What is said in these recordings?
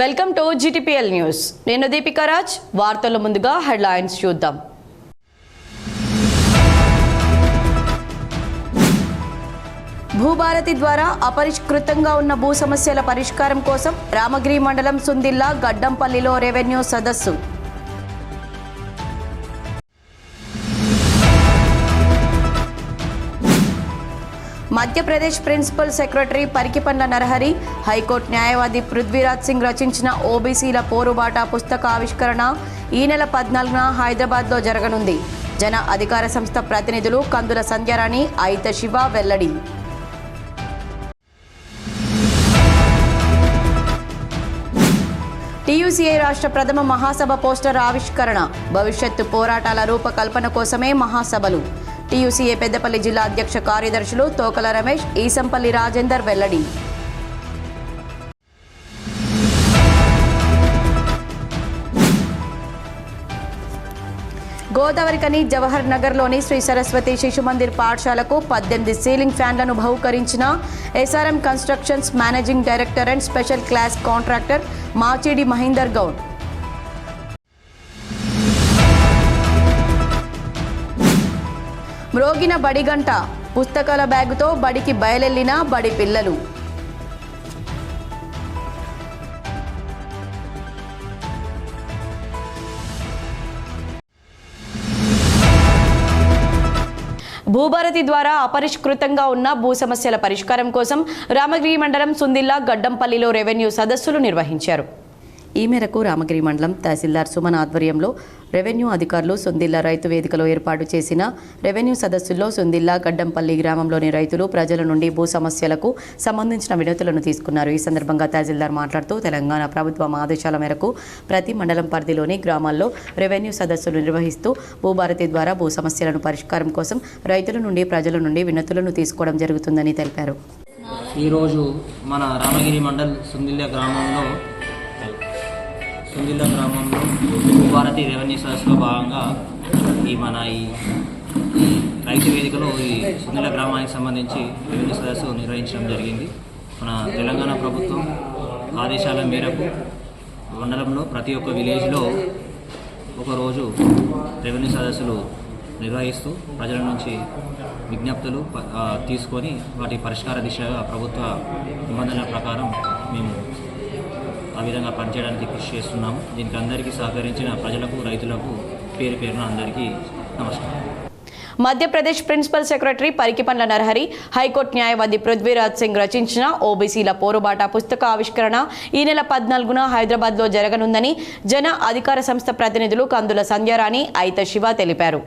Welcome to GTPL news. నేను దీపికా రాజ్. వార్తల ముందుగా హెడ్లైన్స్ చూద్దాం. భూభారతి ద్వారా అపరిష్కృతంగా ఉన్న భూ సమస్యల పరిష్కారం కోసం రామగిరి మండలం సుందిల్లా గడ్డంపల్లిలో రెవెన్యూ సదస్సు. Madhya Pradesh principal secretary Parikipandla Narahari, high court న్యాయవాది పృథ్వీరాజ్ సింగ్ రచించిన ఓబీసీల పోరుబాట పుస్తక ఆవిష్కరణ ఈ నెల 14న హైదరాబాద్లో జరగనుంది. జన అధికార సంస్థ ప్రతినిధులు కందుల సంధ్యారాణి, అయిత శివ వెల్లడి. TUCA రాష్ట్ర ప్రథమ మహాసభ పోస్టర్ ఆవిష్కరణ. భవిష్యత్తు పోరాటాల రూపకల్పన కోసమే మహాసభలు. TUCA పెద్దపల్లి జిల్లా అధ్యక్ష కార్యదర్శులు తోకల రమేష్, ఈసంపల్లి రాజేందర్ వెల్లడి. గోదావరికని జవహర్ నగర్లోని శ్రీ సరస్వతి శిశు మందిర్ పాఠశాలకు 18 సీలింగ్ ఫ్యాన్లను బహుకరించిన SRM constructions managing director and special class contractor Machidi Mahender Goud. మ్రోగిన బడిగంట, పుస్తకాల బ్యాగుతో బడికి బయలెల్లిన బడి పిల్లలు. భూభారతి ద్వారా అపరిష్కృతంగా ఉన్న భూ సమస్యల పరిష్కారం కోసం రామగిరి మండలం సుందిల్లా గడ్డంపల్లిలో రెవెన్యూ సదస్సులు నిర్వహించారు. ఈ మేరకు రామగిరి మండలం తహసీల్దార్ సుమన్ ఆధ్వర్యంలో రెవెన్యూ అధికారులు సుందిల్లా రైతు వేదికలో ఏర్పాటు చేసిన రెవెన్యూ సదస్సుల్లో సుందిల్లా గడ్డంపల్లి గ్రామంలోని రైతులు ప్రజల నుండి భూ సమస్యలకు సంబంధించిన వినతులను తీసుకున్నారు. ఈ సందర్భంగా తహసీల్దార్ మాట్లాడుతూ తెలంగాణ ప్రభుత్వం ఆదేశాల మేరకు ప్రతి మండలం పరిధిలోని గ్రామాల్లో రెవెన్యూ సదస్సులు నిర్వహిస్తూ భూభారతి ద్వారా భూ సమస్యలను పరిష్కారం కోసం రైతుల నుండి ప్రజల నుండి వినతులను తీసుకోవడం జరుగుతుందని తెలిపారు. ఈరోజు మన రామగిరి మండల్ సుందిల్లా గ్రామంలో భూభారతి రెవెన్యూ సదస్సులో భాగంగా ఈ రైతు వేదికలో ఈ సుందిల్లా గ్రామానికి సంబంధించి రెవెన్యూ సదస్సు నిర్వహించడం జరిగింది. మన తెలంగాణ ప్రభుత్వం ఆదేశాల మేరకు మండలంలో ప్రతి ఒక్క విలేజ్లో ఒకరోజు రెవెన్యూ సదస్సులు నిర్వహిస్తూ ప్రజల నుంచి విజ్ఞప్తులు తీసుకొని వాటి పరిష్కార దిశగా ప్రభుత్వ నిబంధనల ప్రకారం మేము ఆ విధంగా పనిచేయడానికి కృషి చేస్తున్నాము. దీనికి అందరికీ సహకరించిన ప్రజలకు, రైతులకు పేరు పేరున అందరికీ నమస్కారం. Madhya Pradesh principal secretary Parikipandla Narahari, high court న్యాయవాది పృథ్వీరాజ్ సింగ్ రచించిన ఓబీసీల పోరుబాట పుస్తక ఆవిష్కరణ ఈ నెల 14న హైదరాబాద్లో జరగనుందని జన అధికార సంస్థ ప్రతినిధులు కందుల సంధ్యారాణి, అయిత శివ తెలిపారు.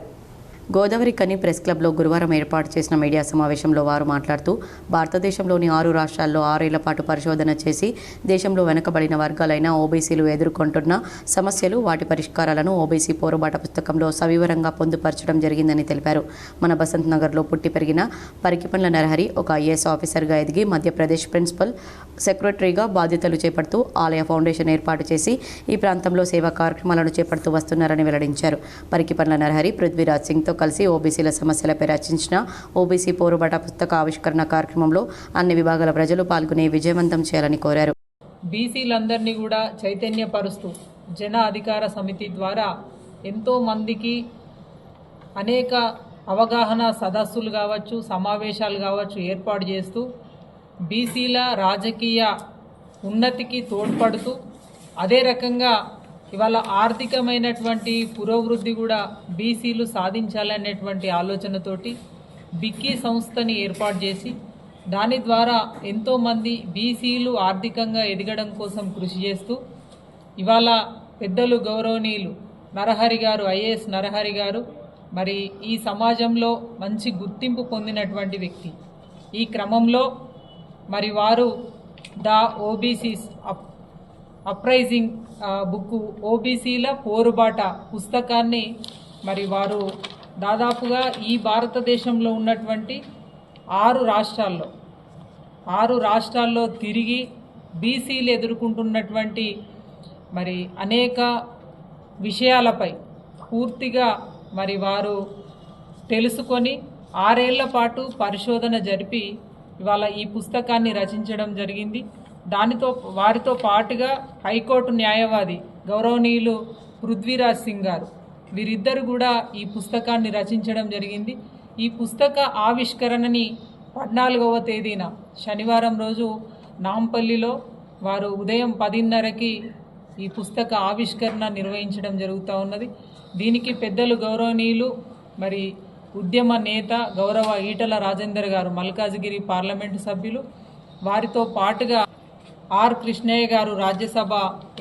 గోదావరికని ప్రెస్ క్లబ్లో గురువారం ఏర్పాటు చేసిన మీడియా సమావేశంలో వారు మాట్లాడుతూ భారతదేశంలోని 6 రాష్ట్రాల్లో 6 ఏళ్ల పాటు పరిశోధన చేసి దేశంలో వెనుకబడిన వర్గాలైన ఓబీసీలు ఎదుర్కొంటున్న సమస్యలు, వాటి పరిష్కారాలను ఓబీసీ పోరుబాట పుస్తకంలో సవివరంగా పొందుపరచడం జరిగిందని తెలిపారు. మన బసంత్ నగర్లో పుట్టి పెరిగిన పరికిపండ్ల నరహరి ఒక IAS ఆఫీసర్గా ఎదిగి మధ్యప్రదేశ్ ప్రిన్సిపల్ సెక్రటరీగా బాధ్యతలు చేపడుతూ ఆలయ ఫౌండేషన్ ఏర్పాటు చేసి ఈ ప్రాంతంలో సేవా కార్యక్రమాలను చేపడుతూ వస్తున్నారని వెల్లడించారు. పరికిపండ్ల నరహరి పృథ్వీరాజ్ సింగ్తో కలిసి ఓబీసీల సమస్యలపై రచించిన ఓబీసీ పోరుబాట పుస్తక ఆవిష్కరణ కార్యక్రమంలో అన్ని విభాగాల ప్రజలు పాల్గొని విజయవంతం చేయాలని కోరారు. బీసీలందరినీ కూడా చైతన్యపరుస్తూ జన అధికార సమితి ద్వారా ఎంతో మందికి అనేక అవగాహన సదస్సులు కావచ్చు, సమావేశాలు కావచ్చు ఏర్పాటు చేస్తూ బీసీల రాజకీయ ఉన్నతికి తోడ్పడుతూ అదే రకంగా ఇవాళ ఆర్థికమైనటువంటి పురోభివృద్ధి కూడా బీసీలు సాధించాలనేటువంటి ఆలోచనతోటి బిక్కీ సంస్థని ఏర్పాటు చేసి దాని ద్వారా ఎంతోమంది బీసీలు ఆర్థికంగా ఎదగడం కోసం కృషి చేస్తూ ఇవాళ పెద్దలు గౌరవనీయులు నరహరి గారు, IAS నరహరి గారు మరి ఈ సమాజంలో మంచి గుర్తింపు పొందినటువంటి వ్యక్తి. ఈ క్రమంలో మరి వారు ద ఓబీసీస్ అప్రైజింగ్ బుక్ ఓబీసీల పోరుబాట పుస్తకాన్ని మరి వారు దాదాపుగా ఈ భారతదేశంలో ఉన్నటువంటి 6 రాష్ట్రాల్లో తిరిగి బీసీలు ఎదుర్కొంటున్నటువంటి మరి అనేక విషయాలపై పూర్తిగా మరి వారు తెలుసుకొని 6 ఏళ్ల పాటు పరిశోధన జరిపి ఇవాళ ఈ పుస్తకాన్ని రచించడం జరిగింది. వారితో పాటుగా హైకోర్టు న్యాయవాది గౌరవనీయులు పృథ్వీరాజ్ సింగ్ గారు, వీరిద్దరు కూడా ఈ పుస్తకాన్ని రచించడం జరిగింది. ఈ పుస్తక ఆవిష్కరణని 14వ తేదీన శనివారం రోజు నాంపల్లిలో వారు ఉదయం 10:30కి ఈ పుస్తక ఆవిష్కరణ నిర్వహించడం జరుగుతూ ఉన్నది. దీనికి పెద్దలు గౌరవనీయులు మరి ఉద్యమ నేత గౌరవ ఈటల రాజేందర్ గారు, మల్కాజ్గిరి పార్లమెంటు సభ్యులు, వారితో పాటుగా ఆర్ కృష్ణయ్య గారు, రాజ్యసభ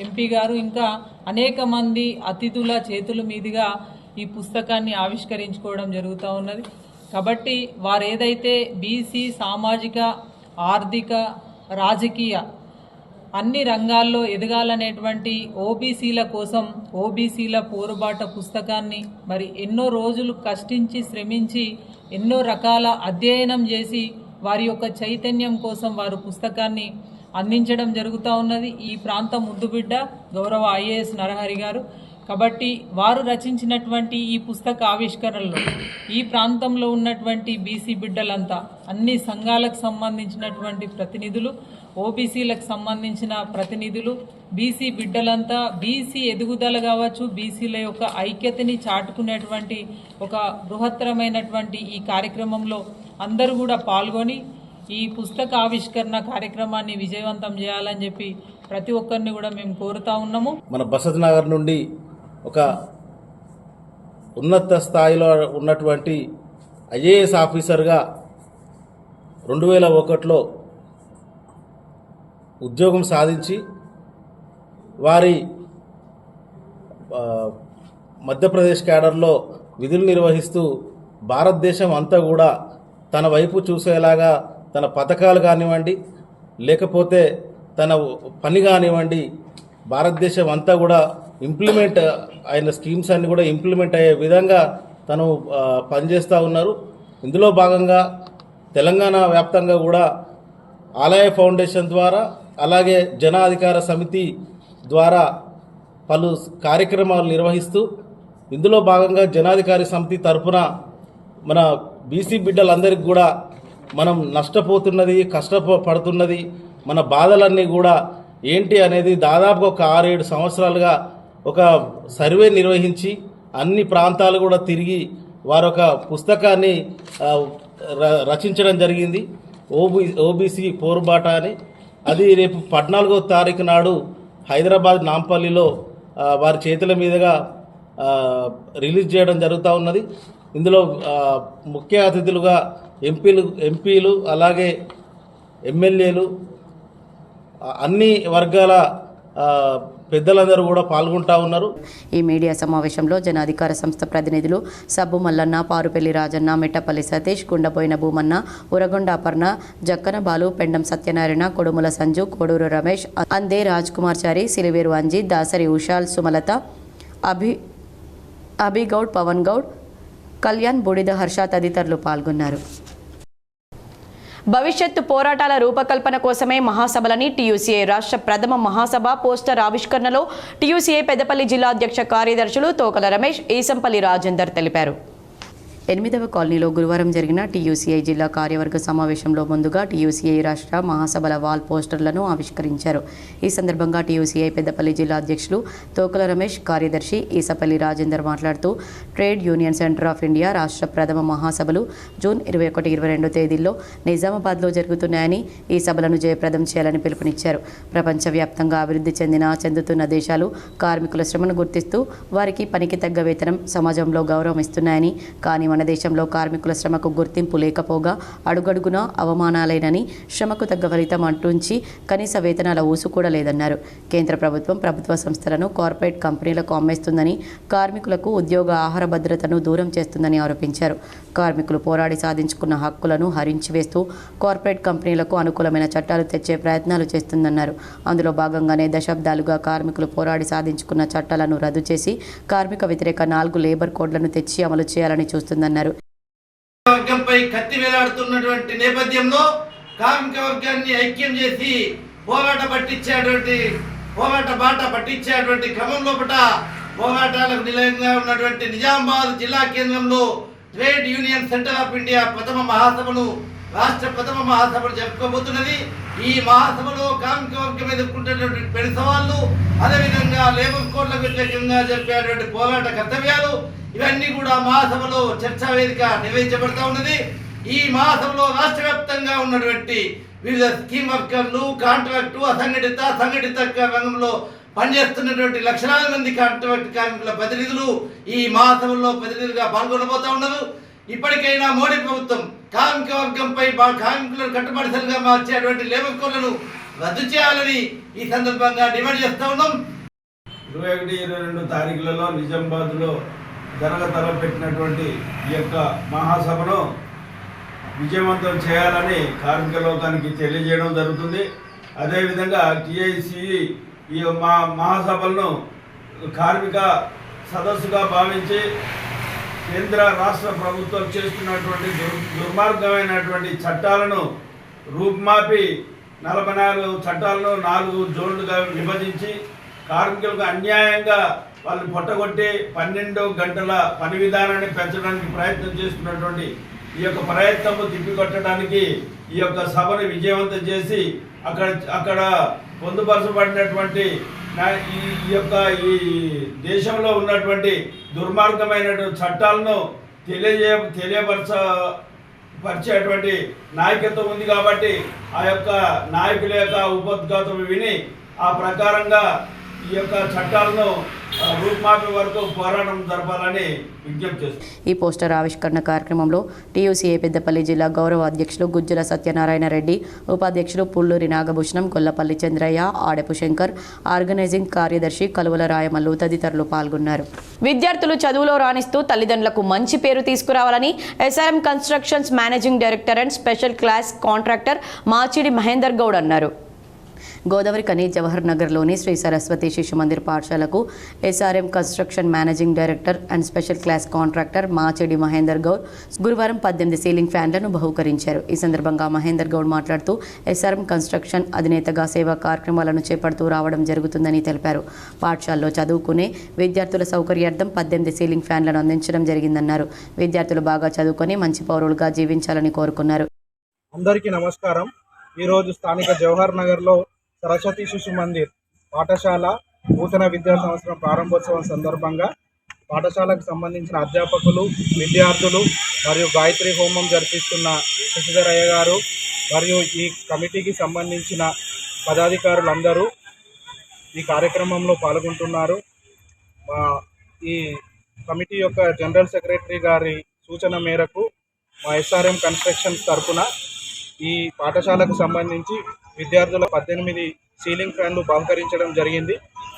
ఎంపీ గారు, ఇంకా అనేక మంది అతిథుల చేతుల మీదుగా ఈ పుస్తకాన్ని ఆవిష్కరించుకోవడం జరుగుతూ ఉన్నది. కాబట్టి వారు ఏదైతే బీసీ సామాజిక, ఆర్థిక, రాజకీయ అన్ని రంగాల్లో ఎదగాలనేటువంటి ఓబీసీల కోసం ఓబీసీల పోరుబాట పుస్తకాన్ని మరి ఎన్నో రోజులు కష్టించి శ్రమించి ఎన్నో రకాల అధ్యయనం చేసి వారి యొక్క చైతన్యం కోసం వారు పుస్తకాన్ని అందించడం జరుగుతూ ఉన్నది. ఈ ప్రాంతం ముద్దుబిడ్డ గౌరవ ఐఏఎస్ నరహరి గారు. కాబట్టి వారు రచించినటువంటి ఈ పుస్తక ఆవిష్కరణలో ఈ ప్రాంతంలో ఉన్నటువంటి బీసీ బిడ్డలంతా, అన్ని సంఘాలకు సంబంధించినటువంటి ప్రతినిధులు, ఓబీసీలకు సంబంధించిన ప్రతినిధులు, బీసీ బిడ్డలంతా బీసీ ఎదుగుదల కావచ్చు, బీసీల యొక్క ఐక్యతని చాటుకునేటువంటి ఒక బృహత్తరమైనటువంటి ఈ కార్యక్రమంలో అందరూ కూడా పాల్గొని ఈ పుస్తక ఆవిష్కరణ కార్యక్రమాన్ని విజయవంతం చేయాలని చెప్పి ప్రతి ఒక్కరిని కూడా మేము కోరుతా ఉన్నాము. మన బసత్ నగర్ నుండి ఒక ఉన్నత స్థాయిలో ఉన్నటువంటి ఐఏఎస్ ఆఫీసర్గా 2001లో ఉద్యోగం సాధించి వారి మధ్యప్రదేశ్ క్యాడర్లో విధులు నిర్వహిస్తూ భారతదేశం అంతా కూడా తన వైపు చూసేలాగా తన పథకాలు కానివ్వండి, లేకపోతే తన పని కానివ్వండి, భారతదేశం అంతా కూడా ఇంప్లిమెంట్ అయిన స్కీమ్స్ అన్ని కూడా ఇంప్లిమెంట్ అయ్యే విధంగా తను పనిచేస్తూ ఉన్నారు. ఇందులో భాగంగా తెలంగాణ వ్యాప్తంగా కూడా ఆలయ ఫౌండేషన్ ద్వారా, అలాగే జన అధికార సమితి ద్వారా పలు కార్యక్రమాలు నిర్వహిస్తూ, ఇందులో భాగంగా జనాధికారి సమితి తరఫున మన బీసీ బిడ్డలందరికీ కూడా మనం నష్టపోతున్నది, కష్టపడుతున్నది, మన బాధలన్నీ కూడా ఏంటి అనేది దాదాపు ఒక 6-7 సంవత్సరాలుగా ఒక సర్వే నిర్వహించి అన్ని ప్రాంతాలు కూడా తిరిగి వారొక పుస్తకాన్ని రచించడం జరిగింది. ఓబీసీ పోరుబాట అని. అది రేపు 14వ తారీఖు నాడు హైదరాబాద్ నాంపల్లిలో వారి చేతుల మీదుగా రిలీజ్ చేయడం జరుగుతూ ఉన్నది. ఇందులో ముఖ్య అతిథులుగా ఎంపీలు అలాగే ఎమ్మెల్యేలు, అన్ని వర్గాల పెద్దలందరూ కూడా పాల్గొంటా ఉన్నారు. ఈ మీడియా సమావేశంలో జన అధికార సంస్థ ప్రతినిధులు సబ్బు మల్లన్న, పారుపల్లి రాజన్న, మెట్టపల్లి సతీష్, గుండపోయిన భూమన్న, ఉరగొండ అపర్ణ, జక్కన బాలు, పెండం సత్యనారాయణ, కొడుముల సంజు, కోడూరు రమేష్, అందే రాజ్ కుమార్ చారి, సిలివేరు అంజీ, దాసరి ఉషాల్, సుమలత, అభిగౌడ్, పవన్ గౌడ్, కళ్యాణ్, బూడిద హర్ష తదితరులు పాల్గొన్నారు. భవిష్యత్తు పోరాటాల రూపకల్పన కోసమే మహాసభలని టీయూసీఐ రాష్ట్ర ప్రథమ మహాసభ పోస్టర్ ఆవిష్కరణలో టీయూసీఐ పెద్దపల్లి జిల్లా అధ్యక్ష కార్యదర్శులు తోకల రమేష్, ఈసంపల్లి రాజేందర్ తెలిపారు. 8వ కాలనీలో గురువారం జరిగిన టీయూసీఐ జిల్లా కార్యవర్గ సమావేశంలో ముందుగా టీయూసీఐ రాష్ట్ర మహాసభల వాల్ పోస్టర్లను ఆవిష్కరించారు. ఈ సందర్భంగా టీయూసీఐ పెద్దపల్లి జిల్లా అధ్యక్షులు తోకల రమేష్, కార్యదర్శి ఈసపల్లి రాజేందర్ మాట్లాడుతూ trade union centre of India రాష్ట్ర ప్రథమ మహాసభలు జూన్ 21-22 తేదీల్లో నిజామాబాద్లో జరుగుతున్నాయని, ఈ సభలను జయప్రదం చేయాలని పిలుపునిచ్చారు. ప్రపంచవ్యాప్తంగా అభివృద్ధి చెందుతున్న దేశాలు కార్మికుల శ్రమను గుర్తిస్తూ వారికి పనికి తగ్గ వేతనం, సమాజంలో గౌరవం ఇస్తున్నాయని, కానీ మన దేశంలో కార్మికుల శ్రమకు గుర్తింపు లేకపోగా అడుగడుగునా అవమానాలేనని, శ్రమకు తగ్గ ఫలితం అంటుంచి కనీస వేతనాల ఊసు కూడా లేదన్నారు. కేంద్ర ప్రభుత్వం ప్రభుత్వ సంస్థలను కార్పొరేట్ కంపెనీలకు అమ్మేస్తుందని, కార్మికులకు ఉద్యోగ ఆహార భద్రతను దూరం చేస్తుందని ఆరోపించారు. కార్మికులు పోరాడి సాధించుకున్న హక్కులను హరించివేస్తూ కార్పొరేట్ కంపెనీలకు అనుకూలమైన చట్టాలు తెచ్చే ప్రయత్నాలు చేస్తుందన్నారు. అందులో భాగంగానే దశాబ్దాలుగా కార్మికులు పోరాడి సాధించుకున్న చట్టాలను రద్దు చేసి కార్మిక వ్యతిరేక 4 లేబర్ కోడ్లను తెచ్చి అమలు చేయాలని చూస్తుందన్నారు. వర్గంపై కత్తి వేలాడుతున్నటువంటి నేపథ్యంలో కార్మిక వర్గాన్ని ఐక్యం చేసి పోరాట బాట పట్టించేటువంటి క్రమం లోపల పోరాటాలకు నిలయంగా ఉన్నటువంటి నిజామాబాద్ జిల్లా కేంద్రంలో trade union centre of India రాష్ట్ర ప్రథమ మహాసభను జరుపుకోబోతున్నది. ఈ మహాసభలో కార్మిక వర్గం ఎదుర్కొంటున్నటువంటి పెను సవాళ్ళు, అదేవిధంగా లేబర్ కోడ్లకు వ్యతిరేకంగా జరిపేటువంటి పోరాట కర్తవ్యాలు ఇవన్నీ కూడా మహాసభలో చర్చా వేదిక నిర్వహించబడుతూ ఉన్నది. ఈ మహాసభలో రాష్ట్ర వ్యాప్తంగా ఉన్నటువంటి వివిధ స్కీమ్ వర్కర్లు, కాంట్రాక్టు, అసంఘటిత, సంఘటిత రంగంలో పనిచేస్తున్నటువంటి లక్షలాది మంది కాంట్రాక్ట్ కార్మికుల ప్రతినిధులు ఈ మహాసభలో ప్రతినిధులుగా పాల్గొనబోతా ఉన్నారు. ఇప్పటికైనా మోడీ ప్రభుత్వం కార్మిక వర్గంపై కార్మికులను కట్టుబడిసలుగా మార్చేటువంటి లేబర్ కోడ్లను రద్దు చేయాలని ఈ సందర్భంగా డిమాండ్ చేస్తూ ఉన్నాం. 21-22 తారీఖులలో నిజామాబాద్లో తలపెట్టినటువంటి ఈ యొక్క మహాసభను విజయవంతం చేయాలని కార్మిక లోకానికి తెలియజేయడం జరుగుతుంది. అదేవిధంగా టిఐసి ఈ మహాసభలను కార్మిక సదస్సుగా భావించి కేంద్ర రాష్ట్ర ప్రభుత్వం చేస్తున్నటువంటి దుర్మార్గమైనటువంటి చట్టాలను రూపుమాపి 44 చట్టాలను 4 జోన్లుగా విభజించి కార్మికులకు అన్యాయంగా వాళ్ళు పొట్టగొట్టి 12 గంటల పని విధానాన్ని పెంచడానికి ప్రయత్నం చేస్తున్నటువంటి ఈ యొక్క ప్రయత్నము తిప్పికొట్టడానికి ఈ యొక్క సభను విజయవంతం చేసి అక్కడ పొందుపరచబడినటువంటి ఈ దేశంలో ఉన్నటువంటి దుర్మార్గమైనటువంటి చట్టాలను తెలియపరిచేటువంటి నాయకత్వం ఉంది. కాబట్టి ఆ యొక్క నాయకుల యొక్క ఉపోద్ఘాతం విని ఆ ప్రకారంగా ఈ యొక్క చట్టాలను రూపుమాపే వరకు పోరాటం జరపాలని విజ్ఞప్తి చేస్తారు. ఈ పోస్టర్ ఆవిష్కరణ కార్యక్రమంలో టీయూసీఏ పెద్దపల్లి జిల్లా గౌరవ అధ్యక్షులు గుజ్జల సత్యనారాయణ రెడ్డి, ఉపాధ్యక్షులు పుల్లూరి నాగభూషణం, కొల్లపల్లి చంద్రయ్య, ఆడెపు శంకర్, ఆర్గనైజింగ్ కార్యదర్శి కలువల రాయమల్లు తదితరులు పాల్గొన్నారు. విద్యార్థులు చదువులో రాణిస్తూ తల్లిదండ్రులకు మంచి పేరు తీసుకురావాలని SRM constructions managing director and special class contractor Machidi Mahender Goud అన్నారు. గోదావరి కని జవహర్ నగర్లోని శ్రీ సరస్వతి శిశు మందిర్ పాఠశాలకు SRM construction managing director and special class contractor Machedi Mahender Goud గురువారం 18 సీలింగ్ ఫ్యాన్లను బహూకరించారు. ఈ సందర్భంగా మహేందర్ గౌడ్ మాట్లాడుతూ ఎస్ఆర్ఎం కన్స్ట్రక్షన్ అధినేతగా సేవా కార్యక్రమాలను చేపడుతూ రావడం జరుగుతుందని తెలిపారు. పాఠశాలలో చదువుకునే విద్యార్థుల సౌకర్యార్థం 18 సీలింగ్ ఫ్యాన్లను అందించడం జరిగిందన్నారు. విద్యార్థులు బాగా చదువుకొని మంచి పౌరులుగా జీవించాలని కోరుకున్నారు. అందరికీ నమస్కారం. ఈరోజు స్థానిక జవహర్ నగర్లో సరస్వతి శిశు మందిర్ పాఠశాల నూతన విద్యా సంవత్సరం ప్రారంభోత్సవం సందర్భంగా పాఠశాలకు సంబంధించిన అధ్యాపకులు, విద్యార్థులు మరియు గాయత్రి హోమం జరిపిస్తున్న శశిధరయ్య గారు మరియు ఈ కమిటీకి సంబంధించిన పదాధికారులందరూ ఈ కార్యక్రమంలో పాల్గొంటున్నారు. ఈ కమిటీ యొక్క జనరల్ సెక్రటరీ గారి సూచన మేరకు మా ఎస్ఆర్ఎం కన్స్ట్రక్షన్స్ తరఫున ఈ పాఠశాలకు సంబంధించి విద్యార్థుల 18 సీలింగ్ ఫ్యాన్లు బహుకరించడం జరిగింది.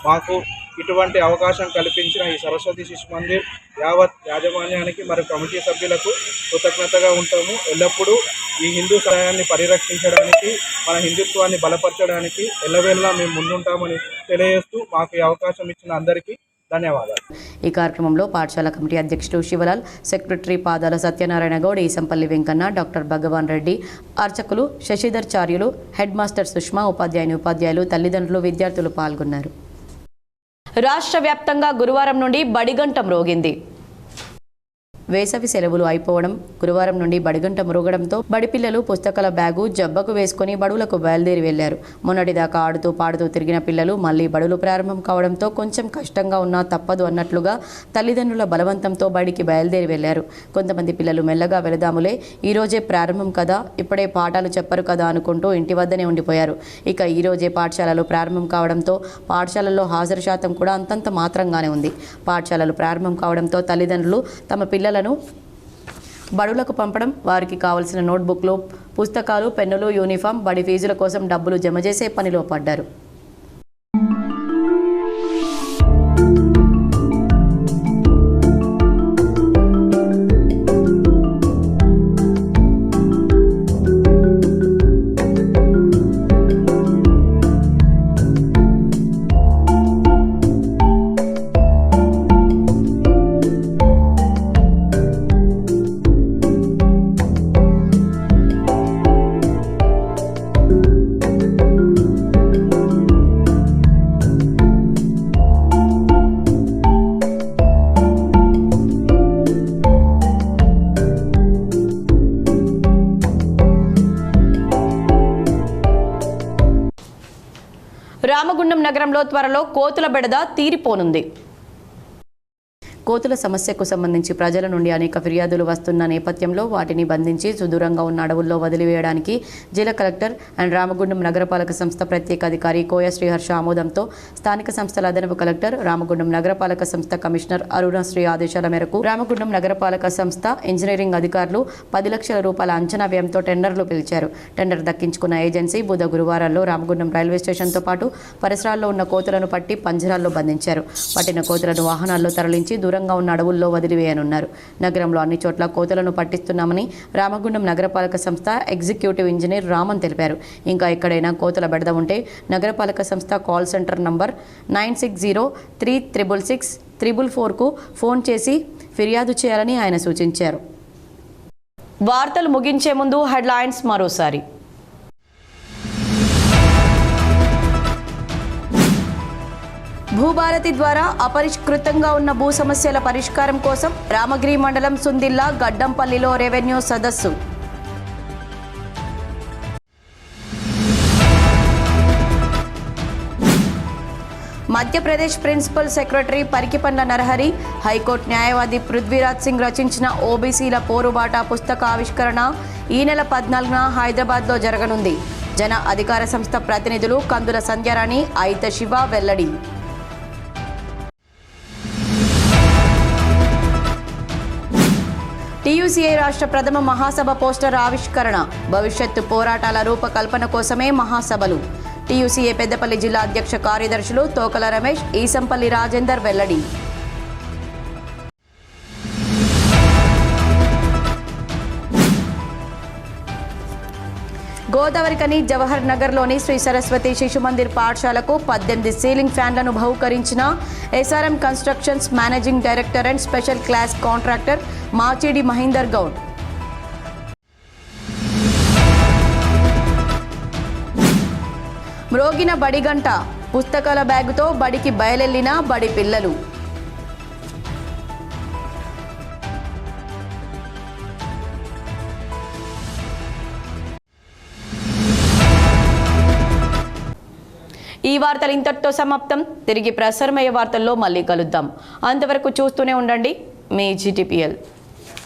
మాకు ఇటువంటి అవకాశం కల్పించిన ఈ సరస్వతి శిశు మందిర్ యావత్ యాజమాన్యానికి మరియు కమిటీ సభ్యులకు కృతజ్ఞతగా ఉంటాము. ఎల్లప్పుడూ ఈ హిందూ సహాయాన్ని పరిరక్షించడానికి, మన హిందుత్వాన్ని బలపరచడానికి ఎల్లవేళలా మేము ముందుంటామని తెలియజేస్తూ మాకు ఈ అవకాశం ఇచ్చిన అందరికీ ధన్యవాదాలు. ఈ కార్యక్రమంలో పాఠశాల కమిటీ అధ్యక్షుడు శివలాల్, సెక్రటరీ పాదాల సత్యనారాయణ గౌడ్, ఈసంపల్లి వెంకన్న, డాక్టర్ భగవాన్ రెడ్డి, అర్చకులు శశిధర్ చార్యులు, హెడ్ మాస్టర్ సుష్మా, ఉపాధ్యాయులు, తల్లిదండ్రులు, విద్యార్థులు పాల్గొన్నారు. రాష్ట్ర వ్యాప్తంగా గురువారం నుండి బడిగంట మ్రోగింది. వేసవి సెలవులు అయిపోవడం, గురువారం నుండి బడిగంట మ్రోగడంతో బడి పిల్లలు పుస్తకాల బ్యాగు జబ్బకు వేసుకుని బడులకు బయలుదేరి వెళ్లారు. మొన్నటిదాకా ఆడుతూ పాడుతూ తిరిగిన పిల్లలు మళ్లీ బడులు ప్రారంభం కావడంతో కొంచెం కష్టంగా ఉన్నా తప్పదు అన్నట్లుగా తల్లిదండ్రుల బలవంతంతో బడికి బయలుదేరి వెళ్లారు. కొంతమంది పిల్లలు మెల్లగా వెళదాములే, ఈరోజే ప్రారంభం కదా, ఇప్పుడే పాఠాలు చెప్పరు కదా అనుకుంటూ ఇంటి వద్దనే ఉండిపోయారు. ఇక ఈరోజే పాఠశాలలు ప్రారంభం కావడంతో పాఠశాలల్లో హాజరు శాతం కూడా అంతంత మాత్రంగానే ఉంది. పాఠశాలలు ప్రారంభం కావడంతో తల్లిదండ్రులు తమ పిల్లలను బడులకు పంపడం, వారికి కావలసిన నోట్బుక్లు, పుస్తకాలు, పెన్నులు, యూనిఫామ్, బడి ఫీజుల కోసం డబ్బులు జమ చేసే పనిలో పడ్డారు. రామగుండం నగరంలో త్వరలో కోతుల బెడద తీరిపోనుంది. కోతుల సమస్యకు సంబంధించి ప్రజల నుండి అనేక ఫిర్యాదులు వస్తున్న నేపథ్యంలో వాటిని బంధించి సుదూరంగా ఉన్న అడవుల్లో వదిలివేయడానికి జిల్లా కలెక్టర్ అండ్ రామగుండం నగరపాలక సంస్థ ప్రత్యేక అధికారి కోయ శ్రీహర్ష ఆమోదంతో స్థానిక సంస్థల అదనపు కలెక్టర్, రామగుండం నగరపాలక సంస్థ కమిషనర్ అరుణశ్రీ ఆదేశాల మేరకు రామగుండం నగరపాలక సంస్థ ఇంజనీరింగ్ అధికారులు 10 లక్షల రూపాయల అంచనా వ్యయంతో టెండర్లు పిలిచారు. టెండర్ దక్కించుకున్న ఏజెన్సీ గురువారాల్లో రామగుండం రైల్వే స్టేషన్తో పాటు పరిసరాల్లో ఉన్న కోతులను పట్టి పంజరాల్లో బంధించారు. పట్టిన కోతులను వాహనాల్లో తరలించి దూరంగా ఉన్న అడవుల్లో వదిలివేయనున్నారు. నగరంలో అన్ని చోట్ల కోతులను పట్టిస్తున్నామని రామగుండం నగరపాలక సంస్థ ఎగ్జిక్యూటివ్ ఇంజనీర్ రామన్ తెలిపారు. ఇంకా ఎక్కడైనా కోతుల బెడద ఉంటే నగరపాలక సంస్థ కాల్ సెంటర్ నంబర్ 9603666444కు ఫోన్ చేసి ఫిర్యాదు చేయాలని ఆయన సూచించారు. వార్తలు ముగించే ముందు హెడ్లైన్స్ మరోసారి. భూభారతి ద్వారా అపరిష్కృతంగా ఉన్న భూ సమస్యల పరిష్కారం కోసం రామగిరి మండలం సుందిల్లా గడ్డంపల్లిలో రెవెన్యూ సదస్సు. Madhya Pradesh principal secretary Parikipandla Narahari, high court న్యాయవాది పృథ్వీరాజ్ సింగ్ రచించిన ఓబీసీల పోరుబాట పుస్తక ఆవిష్కరణ ఈ నెల 14న హైదరాబాద్లో జరగనుంది. జన అధికార సంస్థ ప్రతినిధులు కందుల సంధ్యారాణి, అయిత శివ వెల్లడి. టీయూసీఐ రాష్ట్ర ప్రథమ మహాసభ పోస్టర్ ఆవిష్కరణ, భవిష్యత్తు పోరాటాల రూపకల్పన కోసమే మహాసభలు. టీయూసీఐ పెద్దపల్లి జిల్లా అధ్యక్ష కార్యదర్శులు తోకల రమేష్, ఈసంపల్లి రాజేందర్ వెల్లడి. గోదావరికని జవహర్ నగర్లోని శ్రీ సరస్వతి శిశు మందిర్ పాఠశాలకు 18 సీలింగ్ ఫ్యాన్లను బహూకరించిన SRM constructions managing director and special class contractor Machidi Mahender Goud. మ్రోగిన బడిగంట, పుస్తకాల బ్యాగుతో బడికి బయలెల్లిన బడి పిల్లలు. ఈ వార్తలు ఇంతటితో సమాప్తం. తిరిగి ప్రసారమయ్యే వార్తల్లో మళ్ళీ కలుద్దాం. అంతవరకు చూస్తూనే ఉండండి మీ GTPL.